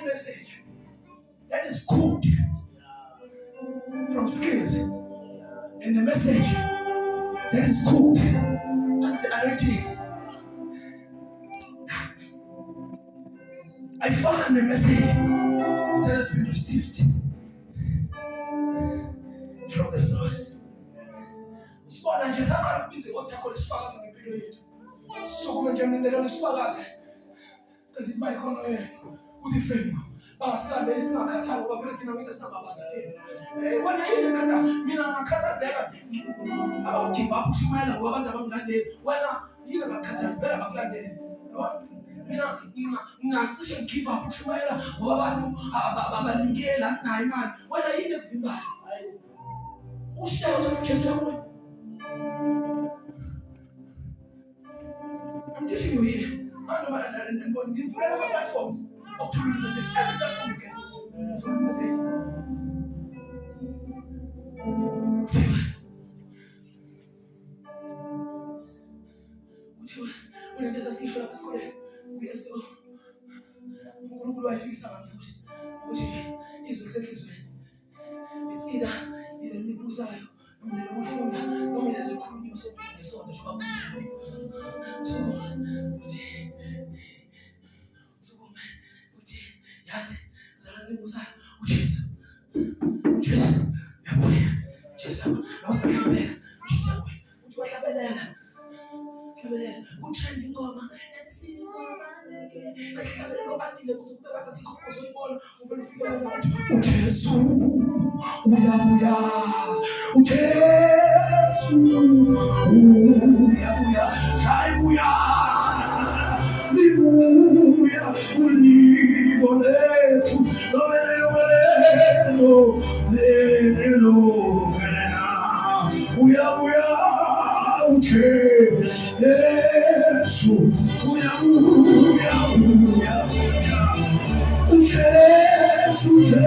Message that is good from skills and the message that is good and the arranging. I found a message that has been received from the source. Sibona nje sakhala bize othakho lesifakazi ngempilo yethu. Sokuma nje mnendelo lesifakazi. Kazithi bayikhono yethu. Uthi fema. Bangasikandeli singakhathali ngoba vele thina ngithi sinababani thina. Wena yini khatha mina ngakhathazeka. Aba give up ushumayela ngoba abantu abangilandeli. Wena yini ngakhathazeka vele abakulandeli. Mina ngingacishe ngigive up ushumayela ngoba abantu abanikela nayo imali. Wena yini ekuvimbayo? Ushiya uthi uJesu yakho. I'm teaching you here. I don't know and in various platforms of to the message. Every platform you can to the message. When there's a station up school, we are so I fix our foot. Which is the second way. It's either Libuzayo, no Funda, no Kuno, so the son of so yes, Zarabuza, which is just no second way, which is a way, which was a banana. Trending over and the scene is all again. Like I don't know, I need to go to the compost ball over the figure out. Jesus, Uya, Jesus, Uya, Uya, Libuya, Ulibolet, Uya, Jesus, Uya,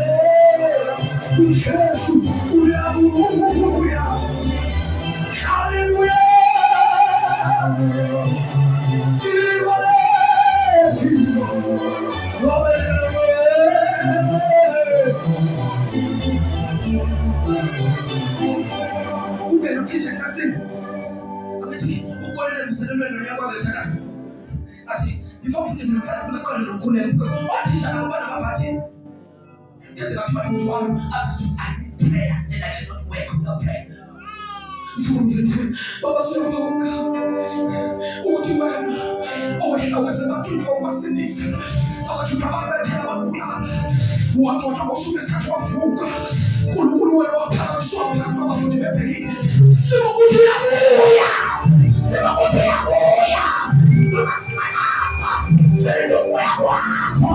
Jesus, Uya, Hallelujah. Before finishing the plan, let's call it because what is about parties? Yes, I got to as I prayer and I cannot work without prayer. So, Baba, so I was about to know what's in this. I want to come back to our what was the start of Fuga? Kulu wa pa so pa kwa fundi bepeli. Sema kuti ya moya. Sema kuti ya moya. Mama simama. Sema ndo moya wako.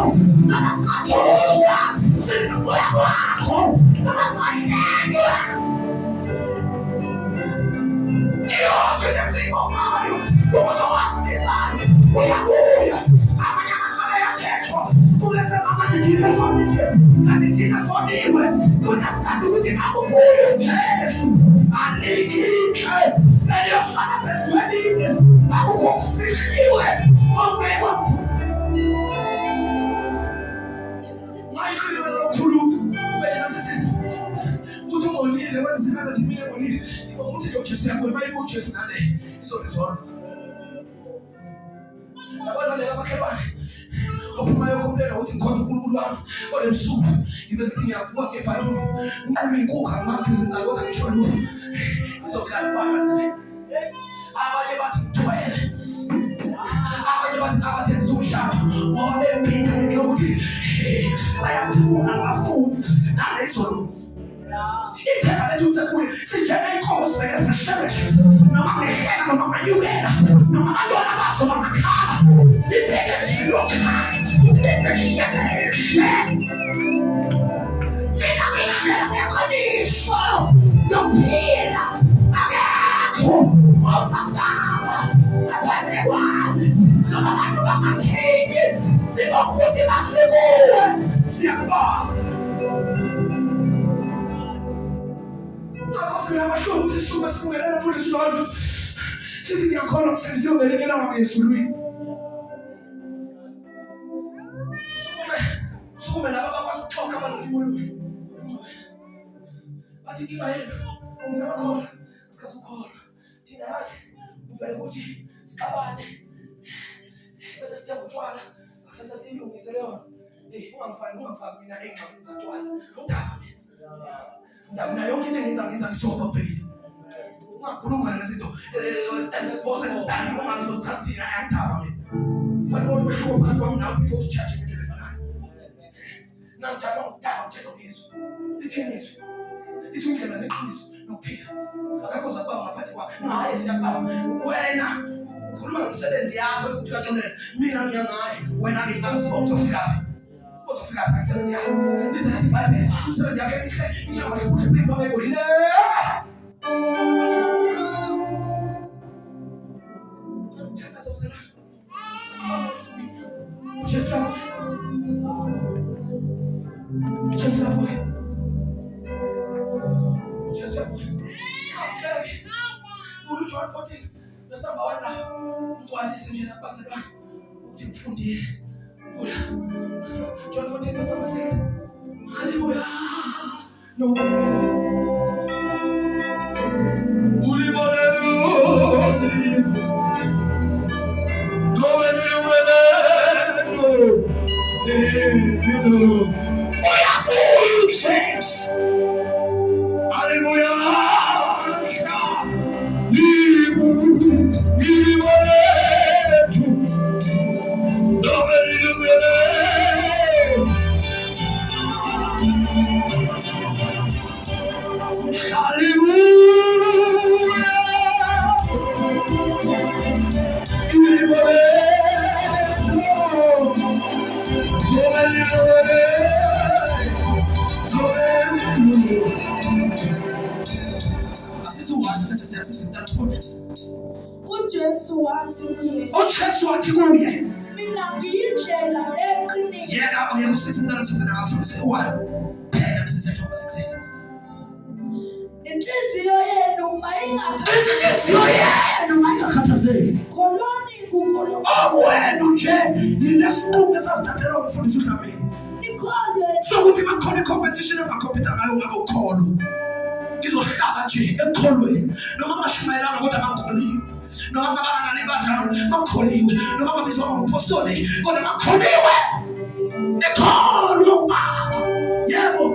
Mama sachoka. Sema ndo moya wako. Mama sachoka. Yo, tena sema Mario. Boto wasikizani. Moya moya. Amanya masala ya kesho. Tunasema katika familia. Katika familia. Tunastadi mambo moyo Yesu. Alikike. Ndio sana persuadine. Akukufikiwe. Mungu. Michael Tulu. Wewe sasa. Utomolile wewe sasa timile molile. Ibo mtu jo Yesu yako Bible Yesu nale. Hizo resolve. Abana le abakebane. Ophuma yokomlela uthi ngikhonza uNkulunkulu wami olemsuku ibe lithi ngiyavuka ke phansi uqhuma inkuha ngathi izinzalo ngisho lutho izoklarify abanye bathi ngithwele abanye bathi abathemba ukushada ngoba bephinda nje ukuthi bayakufuna abafuni nalezo ithemba lethu sekuye sinjena inkomo sibeke sishebeshe noma ngehela noma manyukela noma abantwana baso bangakhala sibheke besilokhu Akho sinamahlombe sisuka sikungelela futhi sizondo. Sithi ngiyakhona ukusenza ungelekela ngezulwini. Sukume laba bakwazi ukuxoxa abalolimo lolu. Bathi inkinga yenu nabakhona sikaze ukholwa. Thina yazi uvele ukuthi sixabane. Bese sithenga utshwala akusase siyilungise leyo. Ungangifaki mina engxabeni zatshwala. Udaba mina. Mina yonke into engenza ngisoba phela. Ungakhuluma ngezinto ezibosa ezidala ungazozithathina ayandaba mina. Fanele ubone umehluko phakathi kwami nawe before usicharge into efanayo. Namthatha ngokudaba umthetho ngizwe. Lithini izwe? Lithi indlela neqiniso nokuphila. Akakho zababa ngaphandle kwakho. Hayi siyababa. Wena ukhuluma ngomsebenzi yakho ukuthi uyaxolela. Mina ngiyanaye. Wena ngingasibox ofika. Sibox ofika ngomsebenzi yakho. Lize nathi Bible. Umsebenzi yakho emihle njengoba shebushe bimba bebolile. Thanda sokuzela. Jesus John 14 verse number 1 la ugcwalise nje nabaselwa ukuthi ngifundile John 14 verse number 6 haleluya no ulibolelo saints. Hallelujah. uJesu wathi kuye mina ngiyindlela eqiniso yena uyekusithi umntana afundise one phela bese siyajoba success inhliziyo yenu mayingakhathazeki kholwani kuNkulunkulu okwenu nje ninesinqumo esasithathela ukufundisa uDlamini nikholwe sokuthi bakhona icompetition engakhompetha ngayo ngabe ukholo ngizohlala nje ekholweni noma amashumayelanga kodwa bangikholiwe noma ngabangana nebandla bakholiwe noma babizwa ngapostoli kodwa bakholiwe ekholwe baba yebo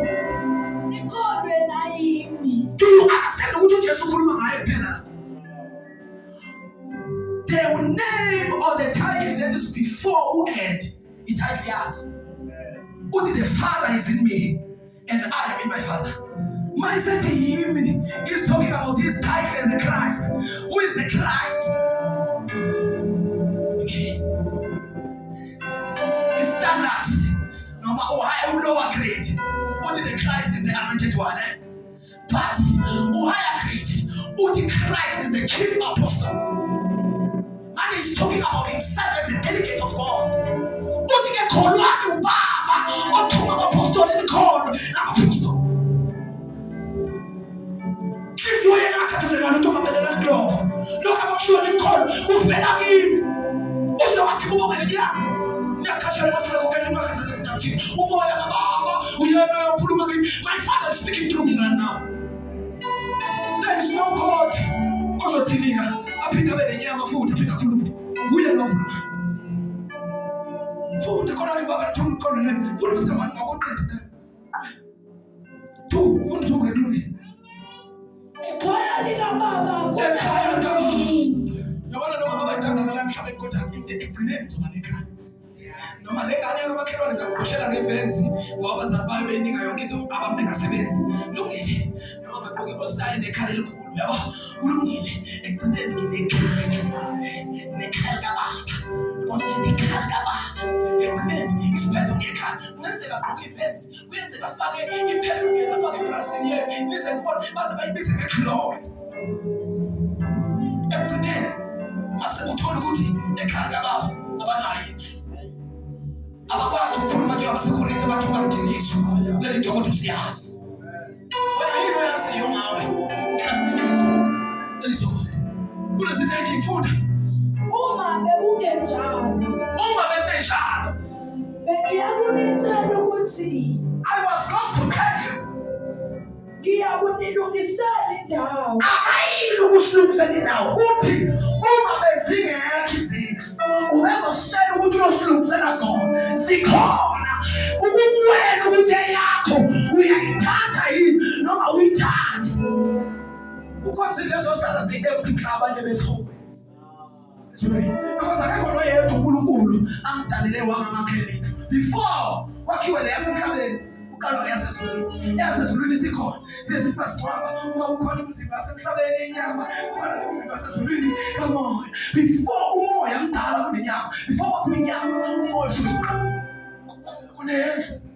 nikholwe nayimi do you understand ukuthi uJesu ukhuluma ngaye phela the name or the title that is before end ititle yakhe uthi the Father is in me and I am in my Father. Mindset him is talking about this title as the Christ. Who is the Christ? Okay. The standard. Number Ohio lower grade. What is the Christ is the anointed one. But higher grade. What the Christ is the chief apostle. And he's talking about himself as the delegate of God. What he get called one Baba or to apostle in the call. Now apostle. If you ain't not going to talk about the globe, look how much you are called. Who fed up him? What's the matter with you? My Father is speaking through me right now. There is no God. Also, Tiliga, I pick up the Yama food, I pick up food. We are not food. The Koran Baba told Koran, food was the one I wanted. Two, one, two, I do it. ekhaya lika baba Ekhaya kaMama. Yabona noma abantwana namhlanje kodwa into egcineni noma ekhaya. Noma lengane yamakhelwane ngaqoshela ngevenzi ngoba abazali bayo beyinika yonke into abamengasebenzi. Lungile. Noma bagqoke osayi nekhaya elikhulu yabo. Ulungile. Egcineni nginekhaya. Nekhaya kaBaba. Yabona ikhaya kaBaba. Egcineni isiphetho ngekhaya. Kungenzeka agqoke ivenzi. Kuyenzeka afake iperfume afake ibrasini yena. Listen kubona base bayibize ngechlore. Egcineni mase uthola ukuthi ekhaya kaBaba abanayo. Abakwazi ukukhuluma nje abaseKorinte bathi ungaludinisa. Leli nto kodwa siyazi. Wena yini oyaziyo ngawe? kulezinto engiyifunda uma bekungenjalo uma bengenjalo bengiyakunitshela ukuthi I was going to tell you ngiyakunilungisela indawo akayili ukusilungisela indawo uthi uma bezingekho izindlu ubezositshela ukuthi uyosilungisela zona zikhona ukuwena ukuthi eyakho uyayithatha yini noma uyithathe ukhonze lezo sala zi-empty mhla abanye bezihobeni because akekho noyedwa uNkulunkulu angidalile wangamakhenika before kwakhiwe le yasemhlabeni uqala yasezulwini yasezulwini sikhona sesithi basicwaba uma ukhona umzimba wasemhlabeni inyama ukhona umzimba wasezulwini kamoya before umoya mdala kunenyama before kwakuba inyama umoya futhi kunendlu